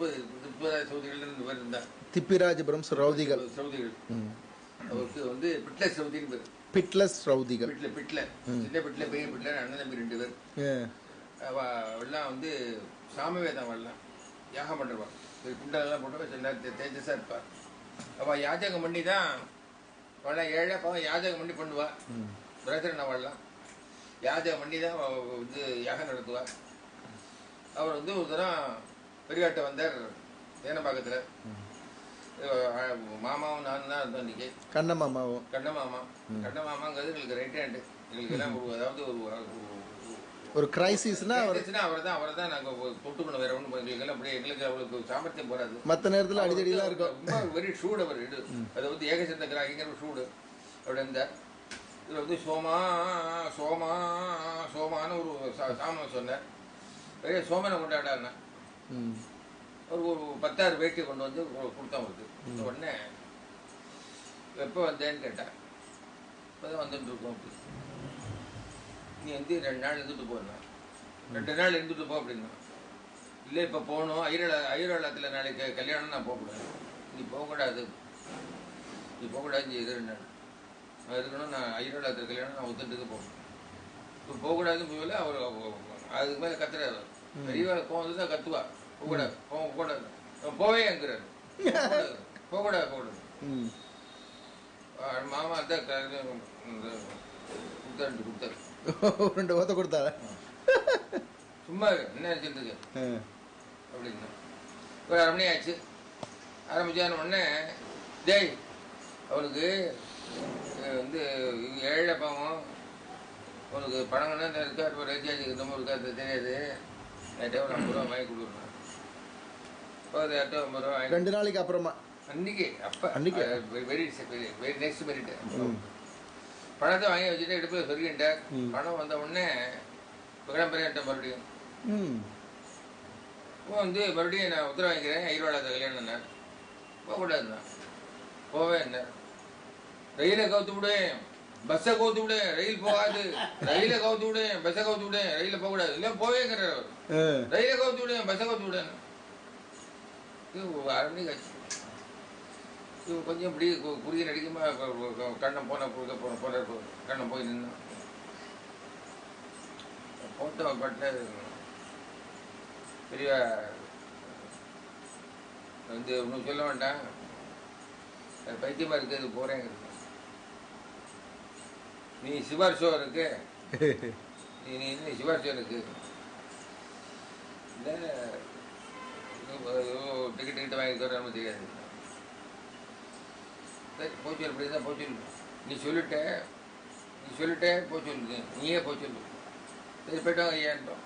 30 சவுதிகள் 2 பேர் இருந்தார். திப்பிராஜபுரம் ரவுதிகள். அவருக்கு வந்து பிட்லஸ் ரவுதின்னு பேர். பிட்லஸ் ரவுதிகள். பிட்ல சின்ன பிட்ல பெரிய பிட்ல அண்ணன் தம்பி 2 பேர். எல்லாம் வந்து சாமவேதம் வரலாம் யாகம் பண்ணுவான். குண்டெல்லாம் போட்டு தேஜஸா இருப்பார். அவள் யாஜகம் பண்ணி தான் அவள் ஏழை பாவம் யாஜகம் பண்ணி பண்ணுவா. பிரதரன் அவள்லாம் யாஜகம் பண்ணி தான் வந்து யாகம் நடத்துவா. அவர் வந்து ஒரு தரம் பெரியாட்ட வந்தார் தேனம்பாக்கத்தில். மாமாவும் நானும் தான் இருந்தோம் இன்னைக்கு. கண்ணமாமாங்கிறது எங்களுக்கு ரைட் ஹேண்டு. எங்களுக்கு எல்லாம் அதாவது ஒரு கிரைசிஸ்னா அவரை தான் நாங்கள் தொட்டுக்கணும். வேற ஒன்றும் எங்களுக்கு அப்படியே எங்களுக்கு அவளுக்கு சாமர்த்தியம் போறாது. மற்ற நேரத்தில் அடிதடிலாம் இருக்கும். ரொம்ப வெரி ஷூடு அவர் இது. அது வந்து ஏகசந்த கிராகிங்கிற ஷூடு அப்படி இருந்தார். இதில் வந்து சோமான்னு ஒரு சாமம் சொன்னார். பெரிய சோமனை கொண்டாடாருன்னா ஒரு 10 வேட்டியை கொண்டு வந்து கொடுத்தா அவருக்கு. உடனே எப்போ வந்தேன்னு கேட்டேன். இப்போதான் வந்துட்டு இருக்கோம். அப்படி நீ வந்து 2 நாள் இருந்துட்டு போனா 2 நாள் இருந்துட்டு போ அப்படின்னா. இல்லை இப்போ போகணும் ஐரோளத்தில் நாளைக்கு கல்யாணம் நான் போகக்கூடாது. நீ போகக்கூடாது நீ 2 நாள் நான் இருக்கணும். நான் ஐரோளத்தில் கல்யாணம் நான் ஒத்துட்டுக்கு போகணும். இப்போ போகக்கூடாதுன்னு போகல. அவர் அதுக்கு மேலே கத்துறாரு. பெரியவா கோவம் தான் கத்துவா. போகக்கூடாது போவேங்கிறாரு. போகக்கூடாது. மாமா தான் கொடுத்தாரு. 2 ஓத்த கொடுத்தாரு. சும்மா என்ன நினைச்சிருக்கு அப்படின்னா. ஒரு 1/2 மணி ஆச்சு. ஆரம்பிச்சான உடனே ஜெய் அவனுக்கு வந்து ஏழை பாவம் அவனுக்கு பணங்கள்னா இருக்கா. இப்போ ரீசார்ஜ் இருந்தமோ இருக்கா தெரியாது. என்கிட்ட ஒரு 50 ரூபா வாங்கி கொடுக்குறேன். ஒரு 850 ரூபா வாங்கி 2 நாளைக்கு அப்புறமா அன்னைக்கு வெரி நெக்ஸ்ட் மெரிட் பணத்தை வாங்கி வச்சுட்டு எடுப்பு சொல்லிக்கிட்டார். பணம் வந்த உடனே கிளம்புறேன்ட்ட மறுபடியும் வந்து மறுபடியும் நான் உத்தரவு வாங்கிக்கிறேன். ஐரோளாத கல்யாணம்னா போகக்கூடாதுண்ணா. போவே என்ன ரயிலை கவுத்து விடுவேன், பஸ்ஸை கவுத்து விடு, ரயில் போகாது. ரயிலை கவுத்து விடுவேன், பஸ்ஸை கவுத்து விடுவேன், ரயில போகக்கூடாது. இல்லை போவேங்கிறார் அவர். ரயிலை கவுத்து விடுவேன், பஸ்ஸை கவுத்து விடுவேன். 1/2 மணிக்கு ஆச்சு. கொஞ்சம் இப்படி குறுகிய நடிக்குமா கண்ணம் போன கண்ணம் போய் நின்னா போட்டோ பட்ட பெரிய வந்து ஒன்றும் சொல்ல வேண்டாம். பைத்தியமா இருக்கு போறேங்கிறது. நீ சிவார் ஷோ இருக்கு நீ சிவார் ஷோ இருக்கு இல்லை டிக்கெட் வாங்கி நமக்கு தெரியாது. போச்சு அப்படி தான் போச்சு. நீ சொல்லிட்டே போச்சு. நீயே போச்சு. சரி போயிட்டோம் ஐயான்ட்டோம்.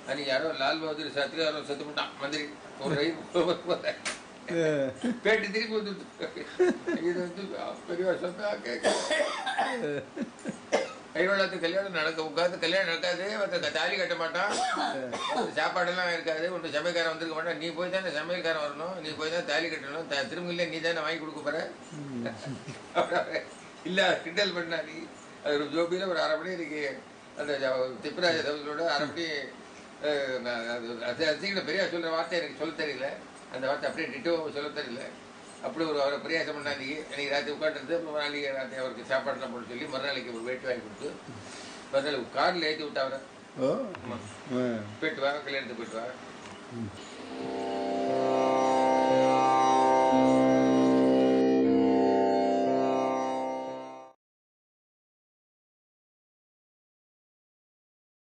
அன்னைக்கு யாரோ லால் பகதூர் சாஸ்திரி யாரோ செத்து போட்டான் மந்திரி. ஒரு ரயில் பேட்டி திருப்பி வந்துட்டு இது வந்து பெரிய சொன்னா கேட்க ஐரோளாத்து கல்யாணம் உட்காந்து கல்யாணம் நடக்காது. தாலி கட்ட மாட்டான். சாப்பாடெல்லாம் இருக்காது. ஒன்று சமையல்காரன் வந்திருக்க மாட்டான். நீ போய் தானே சமையல்காரன் வரணும். நீ போய் தான் தாலி கட்டணும். திரும்ப நீ தானே வாங்கி கொடுக்க போற. இல்ல கிண்டல் பண்ணா நீ. அது ஒரு ஜோபியில ஒரு 1/2 மணி இருக்கு. அந்த திப்பிராஜ தவங்களோட 1/2 மணி அது பெரிய சொல்ற வார்த்தை எனக்கு சொல்ல தெரியல. அந்த வார்த்தை அப்படியே டிட்டோ சொல்ல தெரியல. அப்படி ஒரு அவரை பிரயாசம் பண்ணாங்க. அன்றைக்கி ராத்திரி உட்காந்துருந்து நாளைக்கு ராத்திரி அவருக்கு சாப்பாடுலாம் போட்டு சொல்லி மறுநாளைக்கு ஒரு வேட்டு வாங்கி கொடுத்து மறுநாள் காரில் ஏற்றி விட்டா அவரை போயிட்டு வா கல்யாணத்துக்கு போயிட்டு வா.